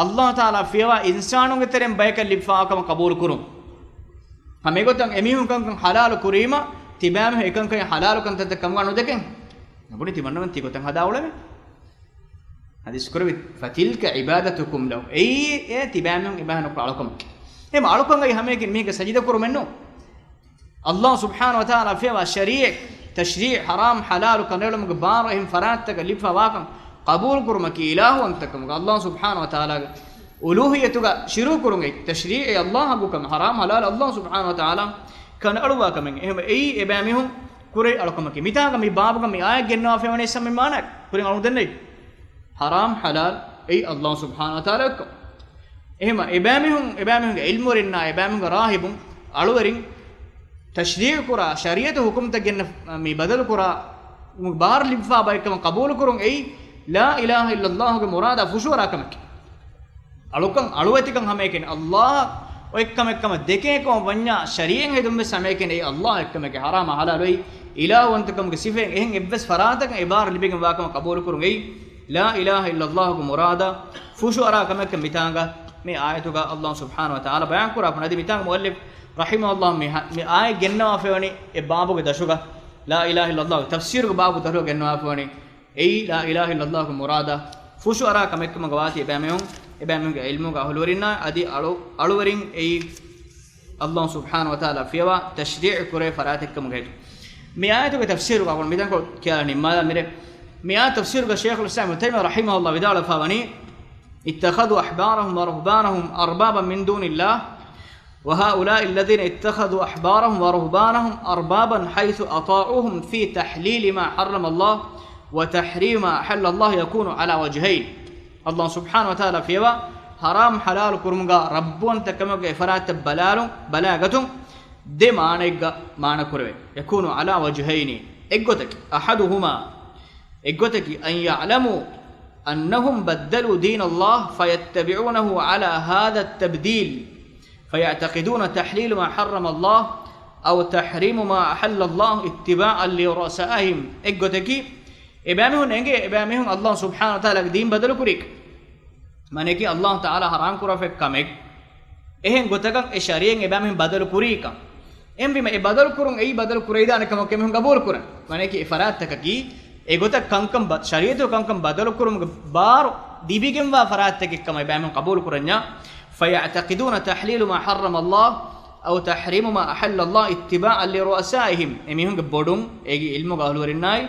allah taala fiwa insanunge terem bayka lifaakam qabul kurum hamegotan emihun kankan halal kurima tibam ekankan halal kan tat kamganu deken nabuni timannan tigotan hadauleme hadis kurbi fatilka ibadatukum law ei tibamum ibahanu alukum em alukum ai hamekin meke sajida kurumenno allah subhanahu wa taala fiwa shari' tashri' haram halal kanelum gbarahim faratak lifa waqam qabul kurmaki ilahu antakum allah subhanahu wa taala uluhiyatuga shiru kurungai tashri' allah gukam haram halal allah subhanahu wa taala kan alwa kamen em ei ebamihum kurai alukumaki mitaga mi babuga mi ay genna fewne samme manak kurin alu dennai haram halal ei allah subhanahu wa taala ko ehma ebamihun ilmurinna ebamihun rahibun aluwarin tashrii' kura shariat hukum tagenna mi badal kura bar libfa baykam qabul kurun ei la ilaha illa allah ge murada fushura kamak aluwetikan hameken Allah oikkam dekekon wanya shariyen hedum be sameken ei Allah ekkameke haram halaloi ilawantakam ge sifen ehen ebbes faratakan ibar libegen wakam qabul kurun ei la ilaha illa Allah ku murada fushu ara kameke mitanga me ayatuga Allah subhanahu wa ta'ala bayan kura apnadi mitanga muallif rahimahullah me ay gennawa fewani e babuge dashuga la ilaha illa Allah tafsir ge babu daru gennawa fewani ei la ilaha illa Allah ku murada fushu ara kameke magawati ebamehun ge ilmu ga hulurinna adi aluwarin ei Allah subhanahu wa ta'ala fiwa tashri' kure faratekam ge me ayatuge tafsir ga gon midanko kya nimma mere me ay tafsir ga Shaykh al-Islam Taymiyyah rahimahullah vidala fawani اتخذوا أحبارهم ورهبانهم أربابا من دون الله وهؤلاء الذين اتخذوا أحبارهم ورهبانهم أربابا حيث أطاعوهم في تحليل ما حرم الله وتحريم ما أحل الله يكون على وجهين الله سبحانه وتعالى فيها حرام حلال كرمغا ربون تكمغا إفرات بلاغتهم دي معنى كروي يكون على وجهين إقوتك أحدهما إقوتك أن يعلموا أنهم بدلوا دين الله فيتبعونه على هذا التبديل فيعتقدون تحليل ما حرم الله أو تحريم ما أحل الله اتباعا لرؤسائهم إجتكي إبامهم إنجي إبامهم الله سبحانه وتعالى دين بدل كريك منكي الله تعالى حرام كرا في كامك إهن قتكم إشاريين إبامهم بدل كريكا إم بما بدل كرون أي بدل كريدا أنا كم كمهم قبول كرا منكي إفراد تككي egotak kankam shariatu kankam badal kurum bar dibigem wa farat tek kam ibam qabul kuranya fayataqiduna tahlil ma harrama Allah aw tahrim ma ahalla Allah ittiba'an li ru'asaihim emihun ge bodum egi ilmu gahluwarinnai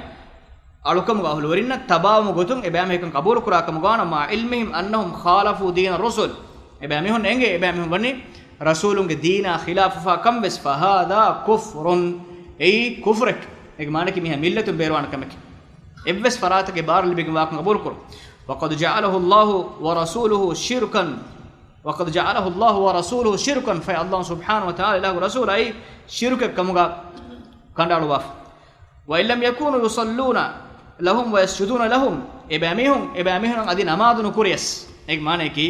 alukam gahluwarinna tabawum gotum ibam ekam qabul kurakam gana ma ilmihim annahum khalafu din ar-rusul ibam ehun enge ibam ehun wani rasulun ge dina khilaf fa kam bes fa hada kufrun ei kufrak eg manaki miha millatun berwan kamek إبس فراتك بار اللي بيجمعكم قبول كر وقد جعله الله ورسوله شركا وقد جعله الله ورسوله شركا في الله سبحانه وتعالى له رسول أي شركا كمغا كندالو باف وإن لم يكونوا يصلون لهم ويسجدون لهم إباميهم أدي نماذ نكوريس إيه معنى كي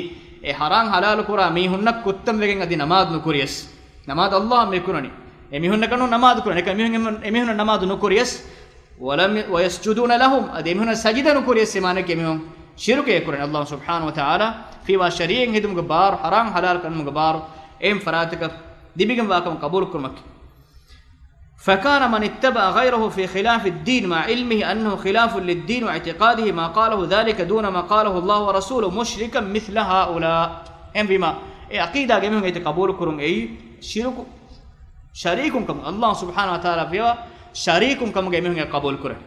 حرام حلال كورا ميهن كتم وجن أدي نماذ نكوريس نماذ الله ميكونني إميهن كانوا نماذ كورا إميهن نماذ نكوريس ولم ويسجدون لهم أديمهن سجدة نكوري السمانة كمهم شرك يكون الله سبحانه وتعالى في واشريين هدم جبار حرام حلال كن جبار إم فراتك دي بيجم واكم قبول كرمك فكان من اتبع غيره في خلاف الدين مع علمه أنه خلاف للدين واعتقاده ما قاله ذلك دون ما قاله الله ورسوله مشركا مثل هؤلاء إم بما عقيدة جمهم يتقبول كرم أي شرك شريكم كم الله سبحانه وتعالى فيها شريكم كم جميعهم قبول كره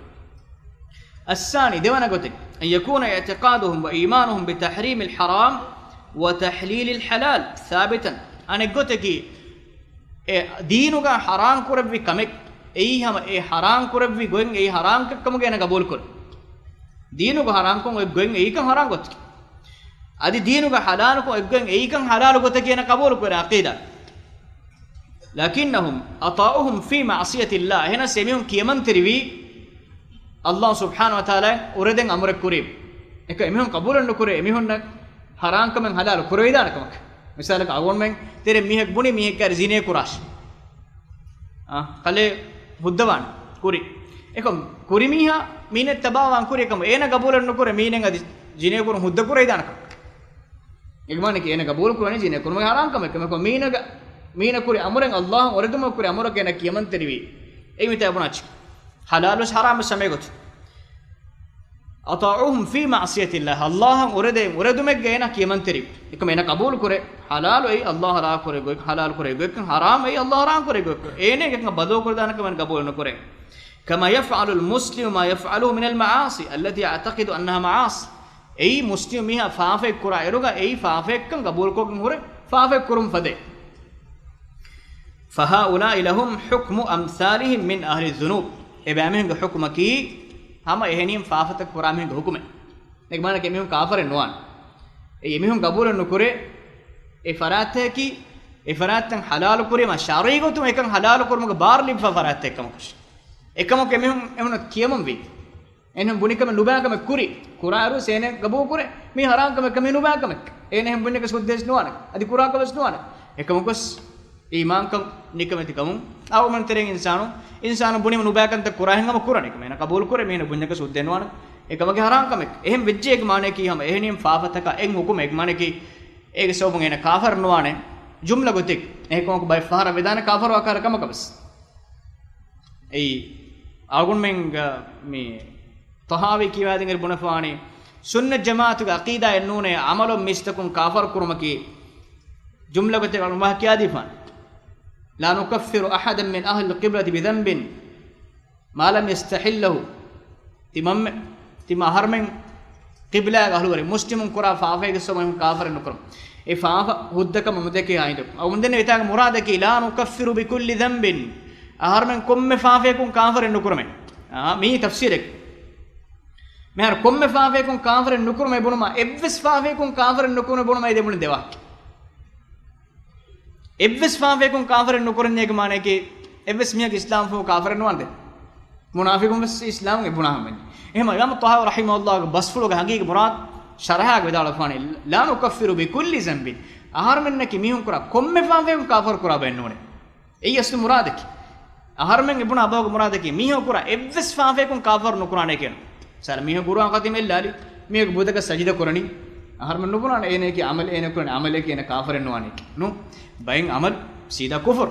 الثاني دوانا قلت أن يكون اعتقادهم وإيمانهم بتحريم الحرام وتحليل الحلال ثابتا أنا قلت كي دينك حرام كره في كمك أي هم أي حرام كره في قوين أي حرام كم جينا قبول كره دينك حرام كم قوين أي كم حرام قلت أدي دينك حلال كم قوين أي كم حلال قلت كينا قبول كره عقيدة لكنهم أطاؤهم في معصية الله هنا سميهم كيمن تروي الله سبحانه وتعالى أردن أمر كريم إك إمهم قبول النكرة إمهم حرام كمن حلال كروي دار كمك مثالك أقول من ترى ميهك بني ميهك كارزينة كراش خلي هدوان كوري إكم كوري ميها مين التباوان كوري كم إينا قبول النكرة مين عندي جينة كورم هدو كروي دار كم إكمانك إينا قبول كوراني جينة كورم حرام كمك كم مين كوري أمرن الله وردم كوري أمرك أنا كيمن تروي أي متى أبوناش حلال وش حرام بس سمعت أطاعوهم في معصية الله الله وردم جينا كيمن تروي إكم أنا قبول كوري حلال أي الله لا كوري جوك حلال كوري جوك حرام أي الله رام كوري جوك إيه كم بدو كوري دانا كمان قبول نكوري كما يفعل المسلم ما يفعله من المعاصي التي يعتقد أنها معاصي أي مسلم ميها فافك كورا إيروغا أي فافك كم قبول كوكم هوري فافك كورم فده فهؤلاء لهم حكم أمثالهم من أهل الذنوب إبامهم حكمك هم إهنيم فافتك قرامهم حكمه نكمانا كميهم كافر النوان إيمهم قبول النكورة إفراتك إفراتن حلال كوري ما شاريكو تم إكان حلال كورم بار لب ففراتك كمكش إكامو كميهم إمنا كيامم بيت එනහම් බුනිකම නුබාකම කුරි කුරාරු සේනේ ගබෝ කුරේ මේ හරාම්කම කම නුබාකම එනහම් බුනික සුද්දේස් නොවන අදි කුරාකවස් නොවන එකමකස් ඊමාන්කම් නිකමතිකම අවමන්තරෙන් ඉන්සානු බුනිම නුබාකන්ත කුරාහෙන්ගම කුරණික මේන කබූල් කුරේ මේන බුනික සුද්දෙන් නොවන එකමගේ හරාම්කම එහෙම වෙජ්ජේ එක මානේ කීහම එහෙනියම් ෆාෆතක එන් හුකුම එක මානේ කී ඒක සෝබුන් එන කාෆර් නොවන ජුම්ලා ගොතික් ඒකමක බයි ෆහර වේදාන කාෆර් වකාර කමකබස් ඒ ආගුන් මෙන් මේ තහාවි කිවාදින් ඉර බුනෆානි සුන්නත් ජමාඅතුගේ අකීදා එන්නෝනේ අමලො මිස්තකුන් කාෆර් කුරුමකි ජුම්ලා ගොතික් අල්ලාහ් කියාදිෆාන් ලා නුකෆිරු අහදන් මින් අහ්ලි qiblati බිදම්බින් මා ලම් යස්තහිල්ලහු තිම අහර්මෙන් qiblaa ගහලුවරි මුස්ලිමුන් කුරා ෆාෆේගේ සොමන් කාෆර් නුකරම් ඒ ෆාෆ හුද්දකම මුදකේ ආයිද අවුන්දනේ විතාග මුරාදකි ලා නුකෆිරු බිකුල්ලි දම්බින් අහර්මෙන් කොම්මේ ෆාෆේකුන් කාෆර් නුකරමෙන් මේ තෆ්සීරෙක් මෙහර කොම්මේ ෆාෆේකුන් කාෆර් නුකරමෙ බුනම එව්ස් ෆාෆේකුන් කාෆර් නුකරමෙ බුනම ඒ දෙමුණ දෙවා එව්ස් ෆාෆේකුන් කාෆර් නුකරන්නේ එක මානේ කේ එව්ස් මියක ඉස්ලාම් ෆෝ කාෆර් නොවන්ද මුනාෆිකුන් බස් ඉස්ලාම් ගේ බුනහම එහෙම ඉමාම් තහාවි රහිමහුල්ලාහ් බස්ෆුලුගේ හගීක මුරාද් ශරහාග විදාල ෆානි ලා නුකෆිරු බිකුල්ලි සම්බින් අහර්මෙන් නකි මිහුන් කුරා කොම්මේ ෆාෆේකුන් කාෆර් කුරා බෙන්නෝනේ එයි අස්තු මුරාදකි අහර්මෙන් ඉබුන අබෝග මුරාදකි මිහුන් කුරා එව්ස් ෆාෆේකුන් කාෆර් නුකුරානේ කියන සර මිහුන් ගුරුවන් කතිමෙල්ලාලි මිහුන් බුදක සජිද කරණි අහර්මෙන් නුකුරානේ එනේ කි අමල් එනේ කරණි අමලේ කියන කාෆර් නෝනේ නු බයින් අමල් සීදා කුෆර්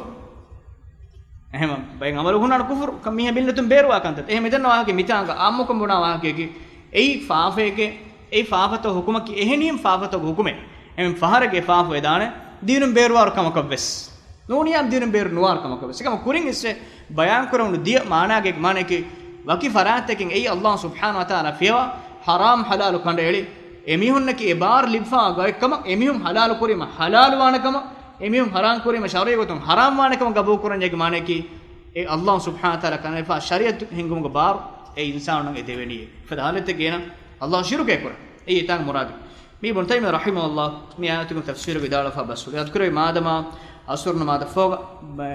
එහෙම බයින් අමල හුනාන කුෆර් කමිහ බිල්ලතුන් බේරුවා කන්තත් එහෙම මෙතන වාගේ මිතාංග ආම්මුකම් බුනා වාගේ එයි ෆාෆේගේ ඒ ෆාෆත හුකුම කි එහෙනියම් ෆාෆත හුකුමේ එම් ෆහරගේ ෆාෆ වේදාන දීනුම් බේරුවාර කමකවස් නෝනියම් දීනුම් බේරු නුවාර කමකවස් එකම කුරින් ඉස්සේ බයාන් කරවුණු දිය මානාගේ මානකේ වකි ෆරාතකින් එයි අල්ලාහ් සුබ්හානහු වතාලා ෆියවා හරාම් හලාලු කණ්ඩ එලි එමිහුන්නකි එබාර ලිෆා ගයකම එමිහුම් හලාලු කුරීම හලාලු වානකම එමිහුම් හරාම් කුරීම ශරීයතුම් හරාම් වානකම ගබෝ කරන්නේ මානකේ ඒ අල්ලාහ් සුබ්හානහු වතාලා කනෆා ශරීයත් හිඟුමුගේ බාර ඒ ඉන්සානුගේ දෙවෙනියේ ෆදාලත ගේන අල්ලාහ් ශිරුකේ කර ඒ ඊතන් මුරාද මේ බුන් තයිම රහිමහුල්ලාහ් මේ ආයතුක තෆ්සීර විදාලා ෆබස් යذكر මාදම අසුර්න මාද ෆෝග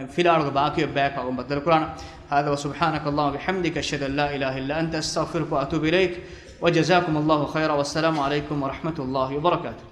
ෆිලාලුගේ බාකිය බෑක අව බදල් කුරාන هذا وسبحانك اللهم وبحمدك اشهد ان لا اله الا انت استغفرك واتوب اليك وجزاكم الله خيرا والسلام عليكم ورحمه الله وبركاته